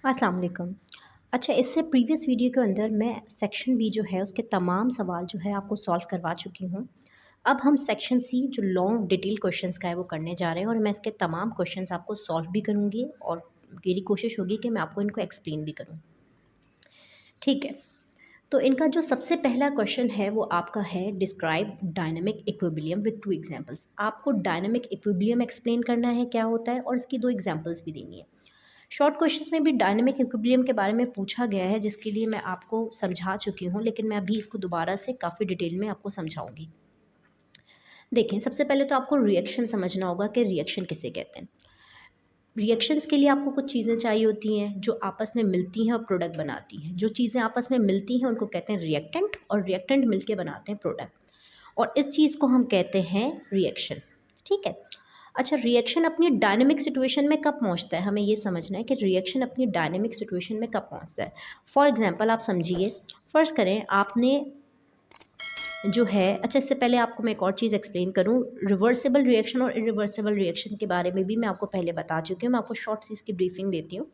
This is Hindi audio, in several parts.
अस्सलाम वालेकुम। अच्छा, इससे प्रीवियस वीडियो के अंदर मैं सेक्शन बी जो है उसके तमाम सवाल जो है आपको सॉल्व करवा चुकी हूँ। अब हम सेक्शन सी जो लॉन्ग डिटेल क्वेश्चंस का है वो करने जा रहे हैं और मैं इसके तमाम क्वेश्चंस आपको सॉल्व भी करूँगी और मेरी कोशिश होगी कि मैं आपको इनको एक्सप्लेन भी करूँ। ठीक है, तो इनका जो सबसे पहला क्वेश्चन है वो आपका है describe dynamic equilibrium with two examples. आपको डायनामिक इक्विलिब्रियम एक्सप्लेन करना है क्या होता है और इसकी 2 एग्जांपल्स भी देनी है। शॉर्ट क्वेश्चंस में भी डायनामिक इक्विलिब्रियम के बारे में पूछा गया है जिसके लिए मैं आपको समझा चुकी हूँ, लेकिन मैं अभी इसको दोबारा से काफ़ी डिटेल में आपको समझाऊंगी। देखें, सबसे पहले तो आपको रिएक्शन समझना होगा कि रिएक्शन किसे कहते हैं। रिएक्शंस के लिए आपको कुछ चीज़ें चाहिए होती हैं जो आपस में मिलती हैं और प्रोडक्ट बनाती हैं। जो चीज़ें आपस में मिलती हैं उनको कहते हैं रिएक्टेंट और रिएक्टेंट मिलके बनाते हैं प्रोडक्ट, और इस चीज़ को हम कहते हैं रिएक्शन। ठीक है। अच्छा, रिएक्शन अपनी डायनेमिक सिचुएशन में कब पहुंचता है, हमें ये समझना है कि रिएक्शन अपनी डायनेमिक सिचुएशन में कब पहुंचता है। फॉर एग्जांपल आप समझिए, फ़र्ज़ करें आपने जो है, अच्छा इससे पहले आपको मैं एक और चीज़ एक्सप्लेन करूँ। रिवर्सिबल रिएक्शन और इरिवर्सिबल रिएक्शन के बारे में भी मैं आपको पहले बता चुकी हूँ। मैं आपको शॉर्ट सी इसकी ब्रीफिंग देती हूँ।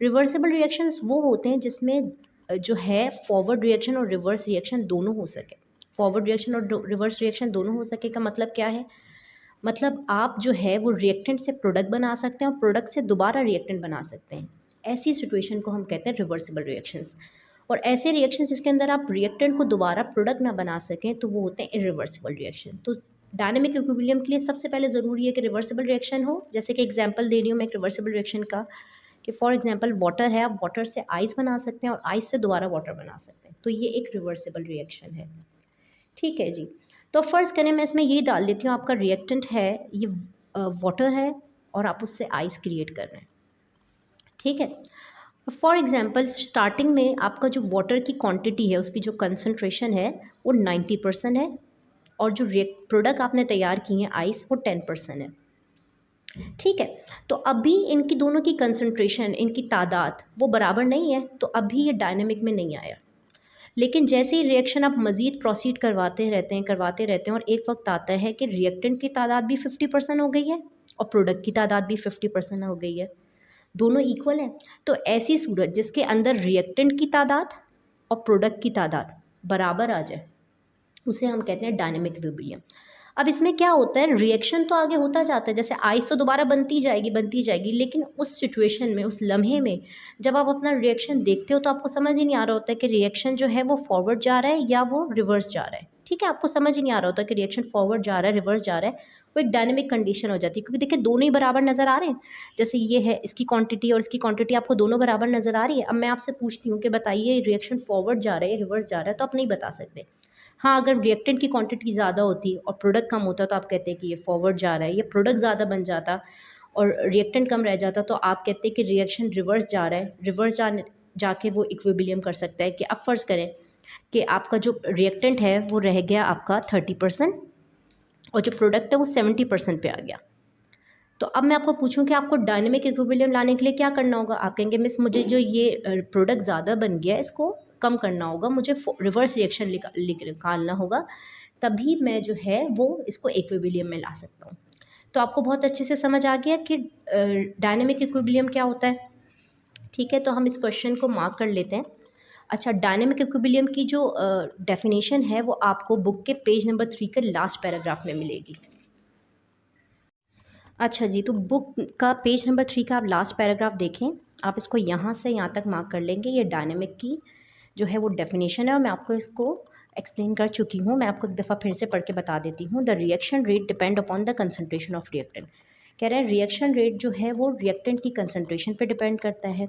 रिवर्सिबल रिएक्शंस वो होते हैं जिसमें जो है फॉरवर्ड रिएक्शन और रिवर्स रिएक्शन दोनों हो सके। फॉरवर्ड रिएक्शन और रिवर्स रिएक्शन दोनों हो सके का मतलब क्या है? मतलब आप जो है वो रिएक्टेंट से प्रोडक्ट बना सकते हैं और प्रोडक्ट से दोबारा रिएक्टेंट बना सकते हैं। ऐसी सिचुएशन को हम कहते हैं रिवर्सिबल रिएक्शंस। और ऐसे रिएक्शंस जिसके अंदर आप रिएक्टेंट को दोबारा प्रोडक्ट ना बना सकें तो वो होते हैं इरिवर्सिबल रिएक्शन। तो डायनेमिक इक्विलिब्रियम के लिए सबसे पहले ज़रूरी है कि रिवर्सिबल रिएक्शन हो। जैसे कि एग्जांपल दे रही हूँ मैं एक रिवर्सिबल रिएक्शन का, कि फॉर एग्जांपल वाटर है, आप वाटर से आइस बना सकते हैं और आइस से दोबारा वाटर बना सकते हैं, तो ये एक रिवर्सिबल रिएक्शन है। ठीक है जी। तो फ़र्ज़ करें मैं इसमें ये डाल देती हूँ, आपका रिएक्टेंट है ये वाटर है और आप उससे आइस क्रिएट कर रहे हैं। ठीक है। फॉर एग्जांपल स्टार्टिंग में आपका जो वाटर की क्वांटिटी है उसकी जो कंसंट्रेशन है वो 90% है और जो प्रोडक्ट आपने तैयार की है आइस वो 10% है। ठीक है। तो अभी इनकी दोनों की कंसंट्रेशन, इनकी तादाद वो बराबर नहीं है, तो अभी ये डायनामिक में नहीं आया। लेकिन जैसे ही रिएक्शन आप मज़ीद प्रोसीड करवाते रहते हैं और एक वक्त आता है कि रिएक्टेंट की तादाद भी 50% हो गई है और प्रोडक्ट की तादाद भी 50% हो गई है, दोनों इक्वल हैं। तो ऐसी सूरत जिसके अंदर रिएक्टेंट की तादाद और प्रोडक्ट की तादाद बराबर आ जाए उसे हम कहते हैं डायनेमिक इक्विलिब्रियम। अब इसमें क्या होता है, रिएक्शन तो आगे होता जाता है, जैसे आइस तो दोबारा बनती जाएगी, लेकिन उस सिचुएशन में, उस लम्हे में जब आप अपना रिएक्शन देखते हो तो आपको समझ ही नहीं आ रहा होता है कि रिएक्शन जो है वो फॉरवर्ड जा रहा है या वो रिवर्स जा रहा है। ठीक है, आपको समझ ही नहीं आ रहा होता कि रिएक्शन फॉरवर्ड जा रहा है, रिवर्स जा रहा है। वो एक डायनेमिक कंडीशन हो जाती है, क्योंकि देखिए दोनों ही बराबर नज़र आ रहे हैं। जैसे ये है, इसकी क्वांटिटी और इसकी क्वांटिटी आपको दोनों बराबर नज़र आ रही है। अब मैं आपसे पूछती हूँ कि बताइए रिएक्शन फॉरवर्ड जा रहा है, रिवर्स जा रहा है, तो आप नहीं बता सकते। हाँ, अगर रिएक्टेंट की क्वांटिटी ज़्यादा होती और प्रोडक्ट कम होता तो आप कहते कि ये फॉरवर्ड जा रहा है, या प्रोडक्ट ज़्यादा बन जाता और रिएक्टेंट कम रह जाता तो आप कहते कि रिएक्शन रिवर्स जा रहा है। रिवर्स जाके वो इक्विलिब्रियम कर सकता है। कि अब फ़र्ज़ करें कि आपका जो रिएक्टेंट है वो रह गया आपका 30% और जो प्रोडक्ट है वो 70% पे आ गया। तो अब मैं आपको पूछूं कि आपको डायनेमिक इक्विलिब्रियम लाने के लिए क्या करना होगा। आप कहेंगे मिस मुझे जो ये प्रोडक्ट ज़्यादा बन गया है इसको कम करना होगा, मुझे रिवर्स रिएक्शन निकालना होगा, तभी मैं जो है वो इसको इक्विलिब्रियम में ला सकता हूँ। तो आपको बहुत अच्छे से समझ आ गया कि डायनेमिक इक्विलिब्रियम क्या होता है। ठीक है, तो हम इस क्वेश्चन को मार्क कर लेते हैं। अच्छा, डायनेमिक इक्विलिब्रियम की जो डेफिनेशन है वो आपको बुक के पेज नंबर 3 के लास्ट पैराग्राफ में मिलेगी। अच्छा जी, तो बुक का पेज नंबर 3 का आप लास्ट पैराग्राफ देखें। आप इसको यहाँ से यहाँ तक मार्क कर लेंगे। ये डायनेमिक की जो है वो डेफिनेशन है और मैं आपको इसको एक्सप्लेन कर चुकी हूँ। मैं आपको एक दफ़ा फिर से पढ़ के बता देती हूँ। The reaction rate depend upon the concentration of reactant. कह रहा है रिएक्शन रेट जो है वो रिएक्टेंट की कंसनट्रेशन पे डिपेंड करता है।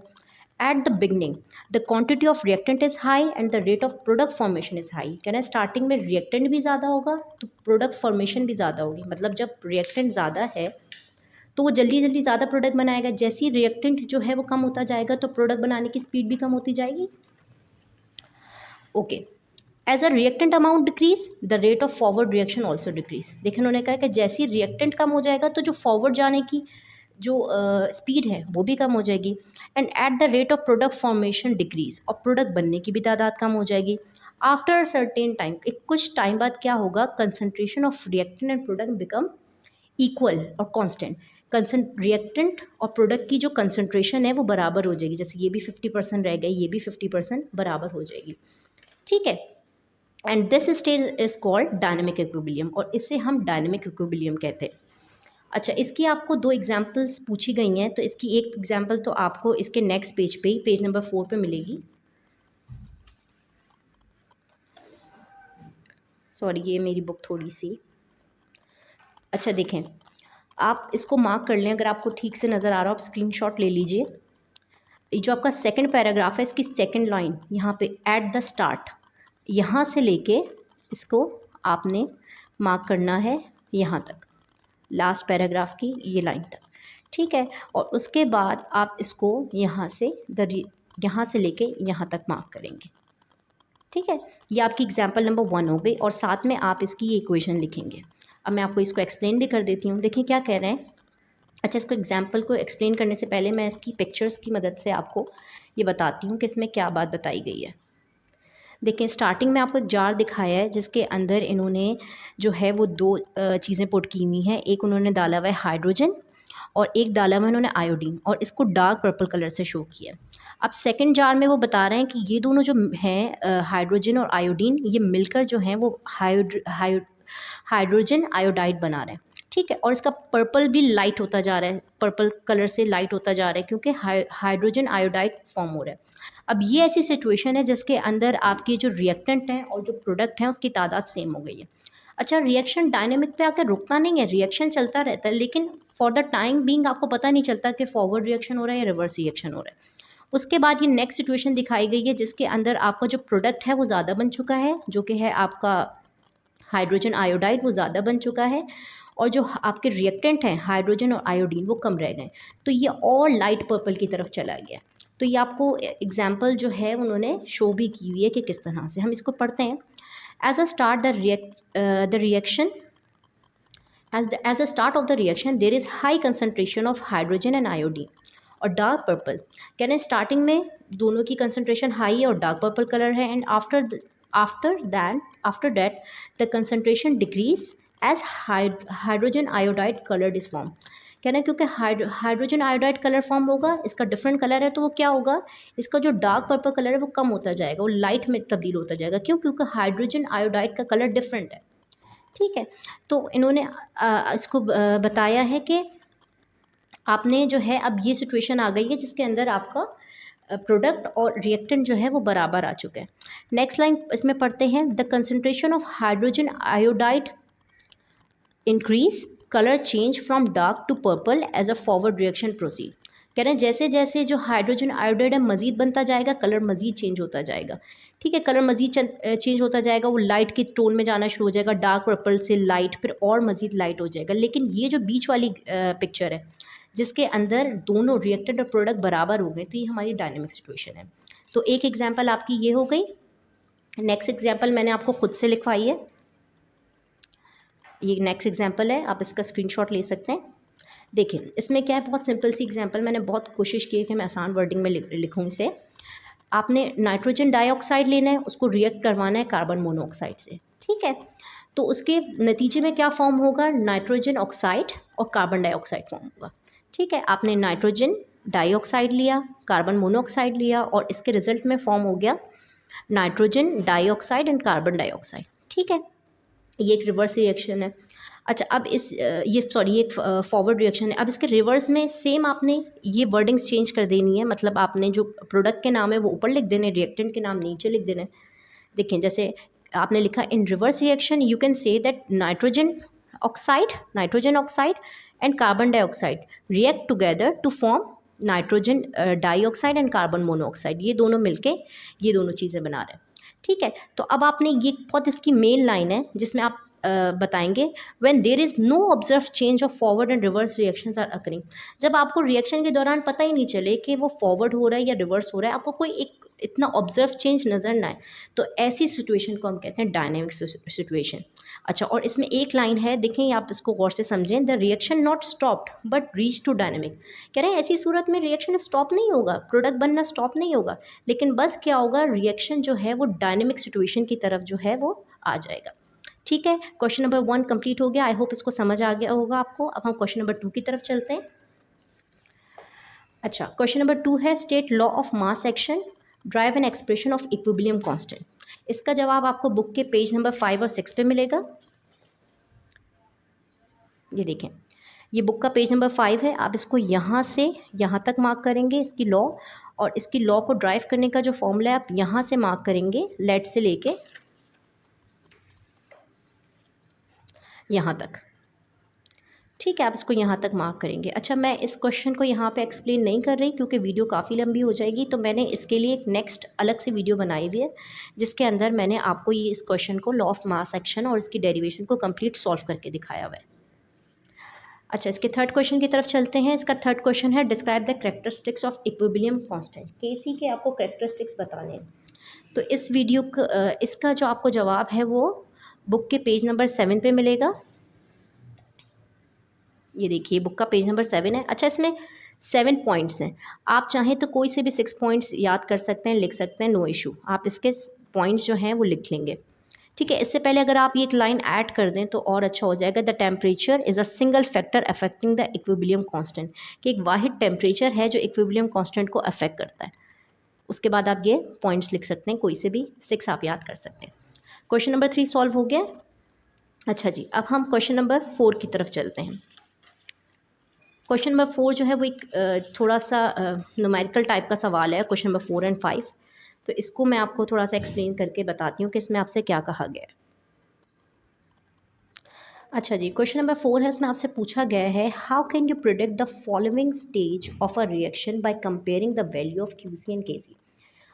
At the beginning the quantity of reactant is high and the rate of product formation is high. कह रहा है स्टार्टिंग में रिएक्टेंट भी ज़्यादा होगा तो प्रोडक्ट फॉर्मेशन भी ज़्यादा होगी। मतलब जब रिएक्टेंट ज़्यादा है तो वो जल्दी जल्दी ज़्यादा प्रोडक्ट बनाएगा। जैसे ही रिएक्टेंट जो है वो कम होता जाएगा तो प्रोडक्ट बनाने की स्पीड भी कम होती जाएगी। Okay, as a reactant amount decrease the rate of forward reaction also decrease. देखिए उन्होंने कहा कि जैसे ही रिएक्टेंट कम हो जाएगा तो जो फॉरवर्ड जाने की जो स्पीड है वो भी कम हो जाएगी। And at the rate of product formation decrease, और प्रोडक्ट बनने की भी तादाद कम हो जाएगी। आफ्टर अ सर्टेन टाइम, एक कुछ टाइम बाद क्या होगा, concentration of reactant and product become equal और कांस्टेंट, रिएक्टेंट और प्रोडक्ट की जो कंसंट्रेशन है वो बराबर हो जाएगी। जैसे ये भी 50% रह गई, ये भी 50% बराबर हो जाएगी, ठीक है। And this state is called dynamic equilibrium, और इसे हम डायनेमिक इक्विलिब्रियम कहते हैं। अच्छा, इसकी आपको 2 एग्जांपल्स पूछी गई हैं, तो इसकी एक एग्जांपल तो आपको इसके नेक्स्ट पेज पे ही, पेज नंबर 4 पे मिलेगी। सॉरी, ये मेरी बुक थोड़ी सी, अच्छा देखें, आप इसको मार्क कर लें, अगर आपको ठीक से नज़र आ रहा हो आप स्क्रीनशॉट ले लीजिए। ये जो आपका सेकंड पैराग्राफ है, इसकी सेकंड लाइन यहाँ पे एट द स्टार्ट, यहाँ से लेके इसको आपने मार्क करना है यहाँ तक, लास्ट पैराग्राफ की ये लाइन तक, ठीक है। और उसके बाद आप इसको यहाँ से लेके यहाँ तक मार्क करेंगे, ठीक है। ये आपकी एग्जाम्पल नंबर 1 हो गई, और साथ में आप इसकी ये इक्वेशन लिखेंगे। अब मैं आपको इसको एक्सप्लेन भी कर देती हूँ, देखिए क्या कह रहे हैं। अच्छा, इसको एग्जाम्पल को एक्सप्लेन करने से पहले मैं इसकी पिक्चर्स की मदद से आपको ये बताती हूँ कि इसमें क्या बात बताई गई है। देखिए, स्टार्टिंग में आपको एक जार दिखाया है जिसके अंदर इन्होंने जो है वो 2 चीज़ें पुट की हुई हैं। एक उन्होंने डाला हुआ है हाइड्रोजन, और एक डाला हुआ उन्होंने आयोडीन, और इसको डार्क पर्पल कलर से शो किया। अब सेकंड जार में वो बता रहे हैं कि ये दोनों जो हैं हाइड्रोजन और आयोडीन, ये मिलकर जो हैं वो हाइड्रोजन आयोडाइड बना रहे हैं, ठीक है। और इसका पर्पल भी लाइट होता जा रहा है, पर्पल कलर से लाइट होता जा रहा है, क्योंकि हाइड्रोजन आयोडाइड फॉर्म हो रहा है। अब ये ऐसी सिचुएशन है जिसके अंदर आपकी जो रिएक्टेंट हैं और जो प्रोडक्ट हैं उसकी तादाद सेम हो गई है। अच्छा, रिएक्शन डायनेमिक पे आकर रुकता नहीं है, रिएक्शन चलता रहता है, लेकिन फॉर द टाइम बीइंग आपको पता नहीं चलता कि फॉरवर्ड रिएक्शन हो रहा है या रिवर्स रिएक्शन हो रहा है। उसके बाद ये नेक्स्ट सिचुएशन दिखाई गई है जिसके अंदर आपका जो प्रोडक्ट है वो ज़्यादा बन चुका है, जो कि है आपका हाइड्रोजन आयोडाइड, वो ज़्यादा बन चुका है, और जो आपके रिएक्टेंट हैं हाइड्रोजन और आयोडीन वो कम रह गए, तो ये और लाइट पर्पल की तरफ चला गया। तो ये आपको एग्जाम्पल जो है उन्होंने शो भी की हुई है कि किस तरह से। हम इसको पढ़ते हैं। As a start the reaction as the start of the reaction there is high concentration of hydrogen and iodine और डार्क पर्पल, कह रहे हैं स्टार्टिंग में दोनों की कंसनट्रेशन हाई है और डार्क पर्पल कलर है, and after that the concentration decrease as hydrogen iodide coloured is form. कह रहे हैं क्योंकि हाइड्रोजन आयोडाइड कलर फॉर्म होगा, इसका डिफरेंट कलर है, तो वो क्या होगा, इसका जो डार्क पर्पल कलर है वो कम होता जाएगा, वो लाइट में तब्दील होता जाएगा। क्यों? क्योंकि हाइड्रोजन आयोडाइड का कलर डिफरेंट है, ठीक है। तो इन्होंने इसको बताया है कि आपने जो है अब ये सिचुएशन आ गई है जिसके अंदर आपका प्रोडक्ट और रिएक्टेंट जो है वो बराबर आ चुका है। नेक्स्ट लाइन इसमें पढ़ते हैं, the concentration of hydrogen iodide increase, colour change from dark to purple as a forward reaction proceed. कह रहे हैं जैसे जैसे जो हाइड्रोजन आयोडाइड है मज़ीद बनता जाएगा, कलर मज़ीद चेंज होता जाएगा, ठीक है। कलर मज़ीद चेंज होता जाएगा, वो लाइट के टोन में जाना शुरू हो जाएगा, डार्क पर्पल से लाइट, फिर और मज़ीद लाइट हो जाएगा। लेकिन ये जो बीच वाली पिक्चर है जिसके अंदर दोनों रिएक्टेंट और प्रोडक्ट बराबर हो गए, तो ये हमारी डायनेमिक सिचुएशन है। तो एक एग्जाम्पल आपकी ये हो गई। नेक्स्ट एग्जाम्पल मैंने आपको खुद से लिखवाई है, ये नेक्स्ट एग्जाम्पल है, आप इसका स्क्रीनशॉट ले सकते हैं। देखिए इसमें क्या है, बहुत सिंपल सी एग्जाम्पल, मैंने बहुत कोशिश की है कि मैं आसान वर्डिंग में लिखूँ इसे। आपने नाइट्रोजन डाइऑक्साइड लेना है, उसको रिएक्ट करवाना है कार्बन मोनोऑक्साइड से, ठीक है। तो उसके नतीजे में क्या फॉर्म होगा, नाइट्रोजन ऑक्साइड और कार्बन डाइऑक्साइड फॉर्म होगा, ठीक है। आपने नाइट्रोजन डाइऑक्साइड लिया, कार्बन मोनोऑक्साइड लिया, और इसके रिजल्ट में फॉर्म हो गया nitrogen dioxide and carbon dioxide, ठीक है। ये एक रिवर्स रिएक्शन है। अच्छा, अब ये एक फॉरवर्ड रिएक्शन है। अब इसके रिवर्स में सेम आपने ये वर्डिंग्स चेंज कर देनी है, मतलब आपने जो प्रोडक्ट के नाम है वो ऊपर लिख देने, रिएक्टेंट के नाम नीचे लिख देने। देखिए जैसे आपने लिखा in reverse reaction you can say that nitrogen oxide and carbon dioxide react together to form nitrogen dioxide and carbon monoxide. ये दोनों मिलके ये दोनों चीज़ें बना रहे हैं, ठीक है। तो अब आपने ये बहुत इसकी मेन लाइन है जिसमें आप बताएंगे when there is no observe change of forward and reverse reactions are occurring. जब आपको रिएक्शन के दौरान पता ही नहीं चले कि वो फॉरवर्ड हो रहा है या रिवर्स हो रहा है, आपको कोई एक इतना ऑब्जर्व चेंज नज़र ना आए, तो ऐसी सिचुएशन को हम कहते हैं डायनेमिक सिचुएशन। अच्छा, और इसमें एक लाइन है, देखें आप इसको गौर से समझें, the reaction not stopped but reach to dynamic. कह रहे हैं ऐसी सूरत में रिएक्शन स्टॉप नहीं होगा, प्रोडक्ट बनना स्टॉप नहीं होगा, लेकिन बस क्या होगा, रिएक्शन जो है वो डायनेमिक सिचुएशन की तरफ जो है वो आ जाएगा, ठीक है, क्वेश्चन नंबर 1 कंप्लीट हो गया। आई होप इसको समझ आ गया होगा आपको। अब हम क्वेश्चन नंबर 2 की तरफ चलते हैं। अच्छा, क्वेश्चन नंबर 2 है state law of mass action drive an expression of equilibrium constant. इसका जवाब आपको बुक के पेज नंबर 5 और 6 पे मिलेगा। ये देखें, ये बुक का पेज नंबर 5 है। आप इसको यहाँ से यहाँ तक मार्क करेंगे इसकी लॉ, और इसकी लॉ को ड्राइव करने का जो फॉर्मूला है आप यहाँ से मार्क करेंगे, लेट से लेके यहाँ तक। ठीक है, आप इसको यहाँ तक मार्क करेंगे। अच्छा, मैं इस क्वेश्चन को यहाँ पे एक्सप्लेन नहीं कर रही क्योंकि वीडियो काफ़ी लंबी हो जाएगी, तो मैंने इसके लिए एक नेक्स्ट अलग से वीडियो बनाई हुई है जिसके अंदर मैंने आपको ये इस क्वेश्चन को लॉ ऑफ मास एक्शन और इसकी डेरिवेशन को कंप्लीट सॉल्व करके दिखाया हुआ है। अच्छा, इसके थर्ड क्वेश्चन की तरफ चलते हैं। इसका थर्ड क्वेश्चन है describe the characteristics of equilibrium constant. KC के आपको कैरेक्टरिस्टिक्स बताने हैं। तो इस वीडियो का इसका जो आपको जवाब है वो बुक के पेज नंबर 7 पे मिलेगा। ये देखिए, बुक का पेज नंबर 7 है। अच्छा, इसमें 7 पॉइंट्स हैं। आप चाहें तो कोई से भी 6 पॉइंट्स याद कर सकते हैं, लिख सकते हैं, नो इशू। आप इसके पॉइंट्स जो हैं वो लिख लेंगे। ठीक है, इससे पहले अगर आप ये एक लाइन ऐड कर दें तो और अच्छा हो जाएगा। The temperature is a single factor affecting the equilibrium constant, कि एक वाहिद टेम्परेचर है जो इक्विलिब्रियम कांस्टेंट को अफेक्ट करता है। उसके बाद आप ये पॉइंट्स लिख सकते हैं, कोई से भी 6 आप याद कर सकते हैं। क्वेश्चन नंबर 3 सॉल्व हो गया। अच्छा जी, अब हम क्वेश्चन नंबर 4 की तरफ चलते हैं। क्वेश्चन नंबर 4 जो है वो एक थोड़ा सा न्यूमेरिकल टाइप का सवाल है, क्वेश्चन नंबर 4 एंड 5। तो इसको मैं आपको थोड़ा सा एक्सप्लेन करके बताती हूँ कि इसमें आपसे क्या कहा गया है। अच्छा जी, क्वेश्चन नंबर 4 है, उसमें आपसे पूछा गया है how can you predict the following stage of a reaction by comparing the value of QC and KC.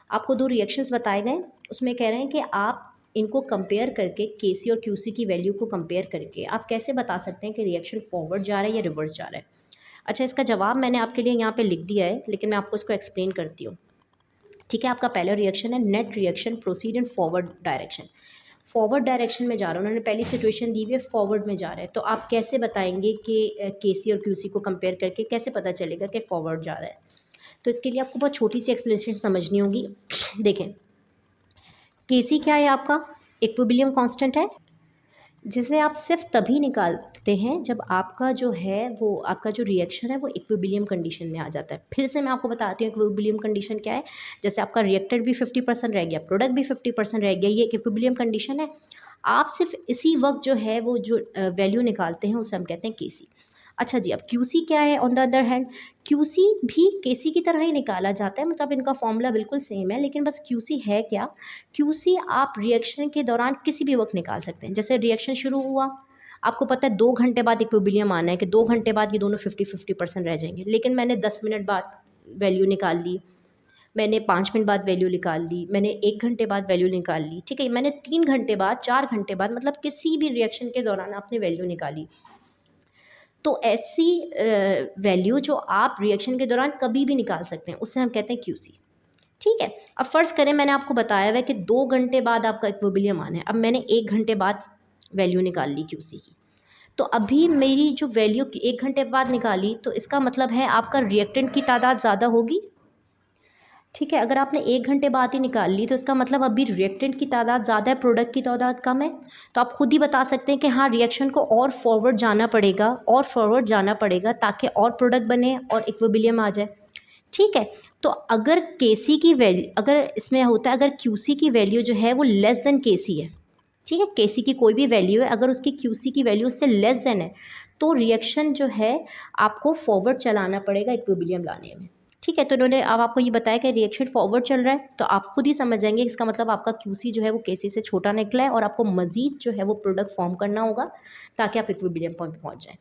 आपको 2 रिएक्शंस बताए गए, उसमें कह रहे हैं कि आप इनको कंपेयर करके केसी और क्यूसी की वैल्यू को कंपेयर करके आप कैसे बता सकते हैं कि रिएक्शन फॉरवर्ड जा रहा है या रिवर्स जा रहा है। अच्छा, इसका जवाब मैंने आपके लिए यहाँ पे लिख दिया है, लेकिन मैं आपको इसको एक्सप्लेन करती हूँ। ठीक है, आपका पहला रिएक्शन है net reaction proceed in forward direction. Forward direction में जा रहा है, उन्होंने पहली सिचुएशन दी हुई है फॉरवर्ड में जा रहा है। तो आप कैसे बताएंगे कि केसी और क्यूसी को कंपेयर करके कैसे पता चलेगा कि फॉरवर्ड जा रहा है। तो इसके लिए आपको बहुत छोटी सी एक्सप्लेनेशन समझनी होगी। देखें, केसी क्या है, आपका इक्विलिब्रियम कांस्टेंट है, जिसे आप सिर्फ तभी निकालते हैं जब आपका जो है वो आपका जो रिएक्शन है वो इक्विलिब्रियम कंडीशन में आ जाता है। फिर से मैं आपको बताती हूँ इक्विलिब्रियम कंडीशन क्या है। जैसे आपका रिएक्टेंट भी 50% रह गया, प्रोडक्ट भी 50% रह गया, ये एक इक्विलिब्रियम कंडीशन है। आप सिर्फ इसी वक्त जो है वो जो वैल्यू निकालते हैं उसे हम कहते हैं केसी। अच्छा जी, अब क्यूसी क्या है on the other hand. QC भी केसी की तरह ही निकाला जाता है, मतलब इनका फॉर्मूला बिल्कुल सेम है, लेकिन बस क्यूसी है क्या, क्यूसी आप रिएक्शन के दौरान किसी भी वक्त निकाल सकते हैं। जैसे रिएक्शन शुरू हुआ, आपको पता है 2 घंटे बाद इक्विलिब्रियम आना है कि 2 घंटे बाद ये दोनों 50-50% रह जाएंगे, लेकिन मैंने 10 मिनट बाद वैल्यू निकाल ली, मैंने 5 मिनट बाद वैल्यू निकाल ली, मैंने 1 घंटे बाद वैल्यू निकाल ली। ठीक है, मैंने 3 घंटे बाद, 4 घंटे बाद, मतलब किसी भी रिएक्शन के दौरान आपने वैल्यू निकाली। तो ऐसी वैल्यू जो आप रिएक्शन के दौरान कभी भी निकाल सकते हैं, उससे हम कहते हैं क्यूसी। ठीक है, अब फ़र्ज़ करें मैंने आपको बताया हुआ है कि 2 घंटे बाद आपका इक्विलिब्रियम आना है। अब मैंने 1 घंटे बाद वैल्यू निकाल ली क्यूसी की, तो अभी मेरी जो वैल्यू 1 घंटे बाद निकाली, तो इसका मतलब है आपका रिएक्टेंट की तादाद ज़्यादा होगी। ठीक है, अगर आपने 1 घंटे बाद ही निकाल ली तो इसका मतलब अभी रिएक्टेंट की तादाद ज़्यादा है, प्रोडक्ट की तादाद कम है। तो आप खुद ही बता सकते हैं कि हाँ, रिएक्शन को और फॉरवर्ड जाना पड़ेगा, और फॉरवर्ड जाना पड़ेगा ताकि और प्रोडक्ट बने और इक्विलिब्रियम आ जाए। ठीक है, तो अगर केसी की वैल्यू, अगर इसमें होता है अगर क्यूसी की वैल्यू जो है वो लेस देन केसी है, ठीक है, केसी की कोई भी वैल्यू है, अगर उसकी क्यूसी की वैल्यू उससे लेस देन है, तो रिएक्शन जो है आपको फॉरवर्ड चलाना पड़ेगा इक्विलिब्रियम लाने में। ठीक है, तो इन्होंने अब आपको ये बताया कि रिएक्शन फॉरवर्ड चल रहा है, तो आप खुद ही समझ जाएंगे इसका मतलब आपका क्यूसी जो है वो केसी से छोटा निकला है और आपको मज़ीद जो है वो प्रोडक्ट फॉर्म करना होगा ताकि आप इक्विलिब्रियम पॉइंट पहुँच जाएँ।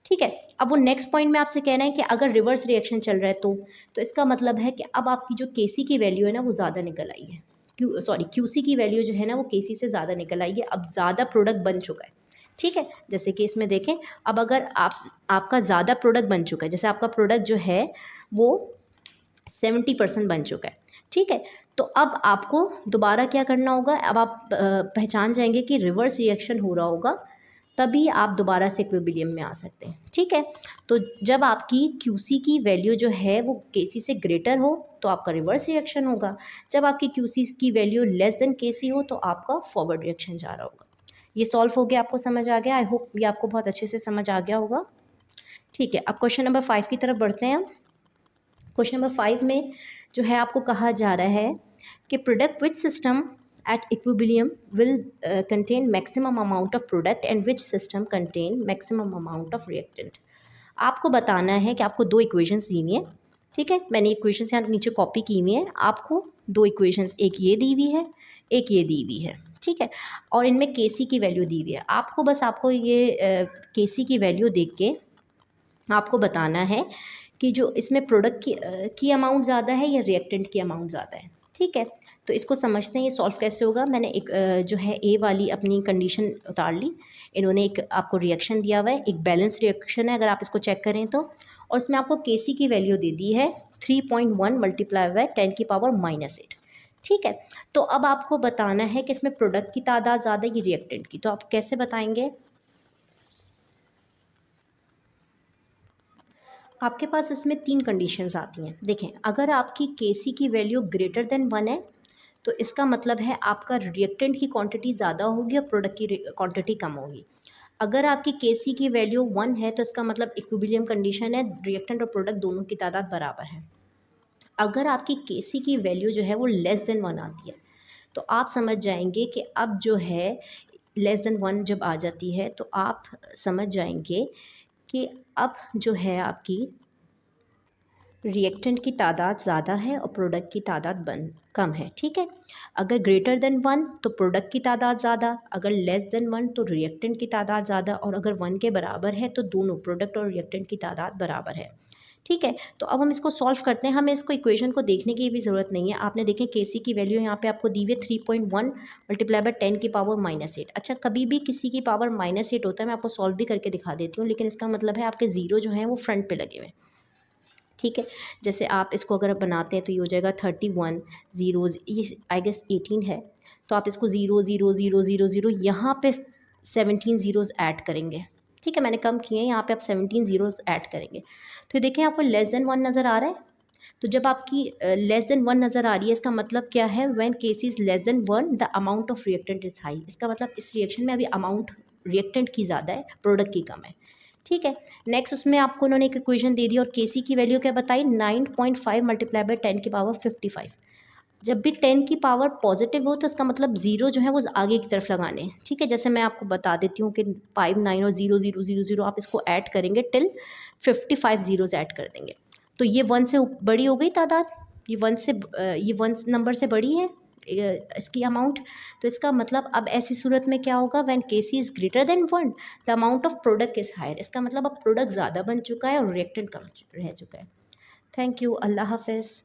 ठीक है, अब वो नेक्स्ट पॉइंट में आपसे कहना है कि अगर रिवर्स रिएक्शन चल रहा है तो इसका मतलब है कि अब आपकी जो केसी की वैल्यू है ना वो ज़्यादा निकल आई है, क्यूसी की वैल्यू जो है ना वो केसी से ज़्यादा निकल आई है, अब ज़्यादा प्रोडक्ट बन चुका है। ठीक है, जैसे कि इसमें देखें, अब अगर आपका ज़्यादा प्रोडक्ट बन चुका है, जैसे आपका प्रोडक्ट जो है वो 70% बन चुका है। ठीक है, तो अब आपको दोबारा क्या करना होगा, अब आप पहचान जाएंगे कि रिवर्स रिएक्शन हो रहा होगा, तभी आप दोबारा से इक्विलिब्रियम में आ सकते हैं। ठीक है, तो जब आपकी क्यूसी की वैल्यू जो है वो केसी से ग्रेटर हो तो आपका रिवर्स रिएक्शन होगा, जब आपकी क्यूसी की वैल्यू लेस देन केसी हो तो आपका फॉरवर्ड रिएक्शन जा रहा होगा। ये सॉल्व हो गया, आपको समझ आ गया। आई होप ये आपको बहुत अच्छे से समझ आ गया होगा। ठीक है, अब क्वेश्चन नंबर 5 की तरफ बढ़ते हैं हम। क्वेश्चन नंबर 5 में जो है आपको कहा जा रहा है कि product which system at equilibrium will contain maximum amount of product and which system contain maximum amount of reactant। आपको बताना है कि आपको दो इक्वेशंस दी हुई हैं, ठीक है। मैंने इक्वेशंस यहाँ नीचे कॉपी की हुई हैं। आपको दो इक्वेशंस, एक ये दी हुई है, एक ये दी हुई है, ठीक है। और इनमें के सी की वैल्यू दी हुई है। आपको ये के सी की वैल्यू देख के आपको बताना है कि जो इसमें प्रोडक्ट की अमाउंट ज़्यादा है या रिएक्टेंट की अमाउंट ज़्यादा है, ठीक है। तो इसको समझते हैं ये सॉल्व कैसे होगा। मैंने एक जो है ए वाली अपनी कंडीशन उतार ली। इन्होंने एक आपको रिएक्शन दिया हुआ है, एक बैलेंस रिएक्शन है अगर आप इसको चेक करें तो, और उसमें आपको के सी की वैल्यू दे दी है 3.1 मल्टीप्लाई बाय 10⁻⁻8, ठीक है। तो अब आपको बताना है कि इसमें प्रोडक्ट की तादाद ज़्यादा है कि रिएक्टेंट की। तो आप कैसे बताएंगे? आपके पास इसमें तीन कंडीशंस आती हैं। देखें, अगर आपकी के सी की वैल्यू ग्रेटर देन 1 है तो इसका मतलब है आपका रिएक्टेंट की क्वांटिटी ज़्यादा होगी और प्रोडक्ट की क्वांटिटी कम होगी। अगर आपकी के सी की वैल्यू 1 है तो इसका मतलब इक्विलिब्रियम कंडीशन है, रिएक्टेंट और प्रोडक्ट दोनों की तादाद बराबर है। अगर आपकी के सी की वैल्यू जो है वो लेस देन 1 आती है तो आप समझ जाएंगे कि अब जो है लेस देन 1 जब आ जाती है तो आप समझ जाएंगे कि अब जो है आपकी रिएक्टेंट की तादाद ज़्यादा है और प्रोडक्ट की तादाद कम है, ठीक है। अगर ग्रेटर देन 1 तो प्रोडक्ट की तादाद ज़्यादा, अगर लेस देन 1 तो रिएक्टेंट की तादाद ज़्यादा, और अगर 1 के बराबर है तो दोनों प्रोडक्ट और रिएक्टेंट की तादाद बराबर है, ठीक है। तो अब हम इसको सॉल्व करते हैं। हमें इसको इक्वेशन को देखने की भी ज़रूरत नहीं है। आपने देखें के सी की वैल्यू यहाँ पे आपको दी हुई है 3.1 मल्टीप्लाई बाय 10⁻⁻8। अच्छा, कभी भी किसी की पावर -8 होता है, मैं आपको सॉल्व भी करके दिखा देती हूँ, लेकिन इसका मतलब है आपके ज़ीरो जो है वो फ्रंट पे लगे हुए हैं, ठीक है। जैसे आप इसको अगर बनाते हैं तो ये हो जाएगा 31 ज़ीरोज़, ये आई गेस 18 है, तो आप इसको 0 0 0 0 0 यहाँ पे 17 ज़ीरोज़ ऐड करेंगे, ठीक है। मैंने कम किए हैं, यहाँ पे आप 17 ज़ीरोज़ ऐड करेंगे तो देखें आपको लेस देन 1 नज़र आ रहा है। तो जब आपकी लेस देन 1 नज़र आ रही है इसका मतलब क्या है? When case is less than 1 the amount of reactant is high. इसका मतलब इस रिएक्शन में अभी अमाउंट रिएक्टेंट की ज़्यादा है, प्रोडक्ट की कम है, ठीक है। नेक्स्ट उसमें आपको उन्होंने एक इक्वेशन दे दी और के सी की वैल्यू क्या बताई? 9.5 मल्टीप्लाई बाय 10⁻55। जब भी 10 की पावर पॉजिटिव हो तो इसका मतलब ज़ीरो जो है वो आगे की तरफ लगाने हैं, ठीक है। जैसे मैं आपको बता देती हूँ कि 5 9 और 0 0 0 0 आप इसको ऐड करेंगे टिल 55 ज़ीरोज़ ऐड कर देंगे तो ये 1 से बड़ी हो गई तादाद, ये 1 नंबर से बड़ी है इसकी अमाउंट। तो इसका मतलब अब ऐसी सूरत में क्या होगा? When K C is greater than 1 the amount of product is higher. इसका मतलब अब प्रोडक्ट ज़्यादा बन चुका है और रिएक्टेंट कम रह चुका है। Thank you. अल्लाह हाफ़िज़।